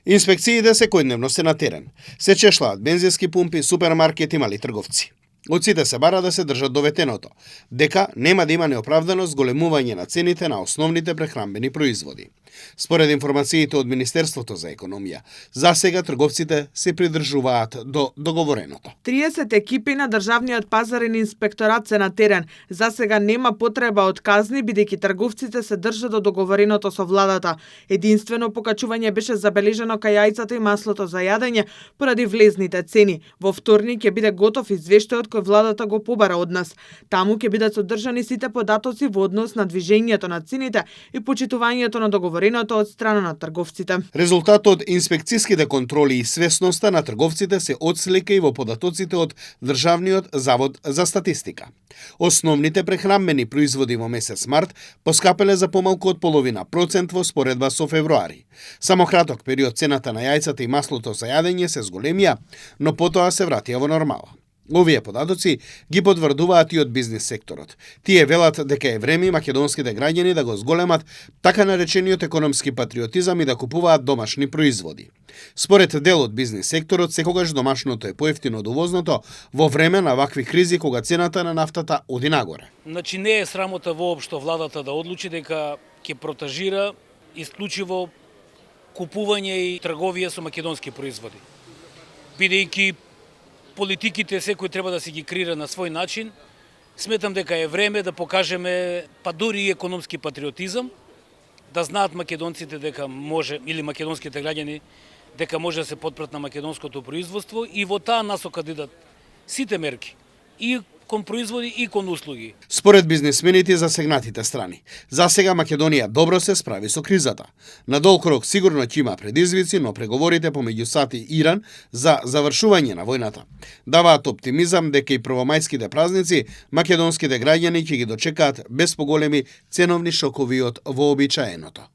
Инспекциите секојдневно се на терен. Се чешлаат бензински пумпи, супермаркети, мали трговци. Од сите се бара да се држат до ветеното, дека нема да има неоправдано зголемување на цените на основните прехранбени производи. Според информациите од Министерството за економија, засега трговците се придржуваат до договореното. 30 екипи на Државниот пазарен инспекторат се на терен. Засега нема потреба од казни, бидејќи трговците се држат до договореното со владата. Единствено покачување беше забележано кај јајцата и маслото за јадење поради влезните цени. Во вторник ќе биде готов извештајот кој владата го побара од нас. Таму ќе бидат содржани сите податоци во однос на движењето на цените и почитувањето на договореното од страна на трговците. Резултатот од инспекцијските контроли и свесноста на трговците се отслика и во податоците од Државниот завод за статистика. Основните прехранбени производи во месец март поскапеле за помалку од половина процент во споредба со февруари. Само краток период цената на јајцата и маслото за јадење се зголемија, но потоа се вратија во нормала. Овие податоци ги потврдуваат и од бизнис секторот. Тие велат дека е време македонските граѓани да го зголемат така наречениот економски патриотизам и да купуваат домашни производи. Според дел од бизнис секторот, секогаш домашното е поевтино од увозното во време на вакви кризи кога цената на нафтата оди нагоре. Значи не е срамота воопшто владата да одлучи дека ќе протажира исклучиво купување и трговија со македонски производи. Бидејќи политиките секој треба да се ги креира на свој начин, сметам дека е време да покажеме па дури и економски патриотизам, да знаат македонците дека може, или македонските граѓани, дека може да се потпрат на македонското производство и во таа насока да идат сите мерки, и кон производи и кон услуги. Според бизнисмените засегнатите страни, засега Македонија добро се справи со кризата. На долг рок сигурно ќе има предизвици, но преговорите помеѓу САД и Иран за завршување на војната даваат оптимизам дека и првомајските празници македонските граѓани ќе ги дочекаат без поголеми ценовни шокови од вообичаеното.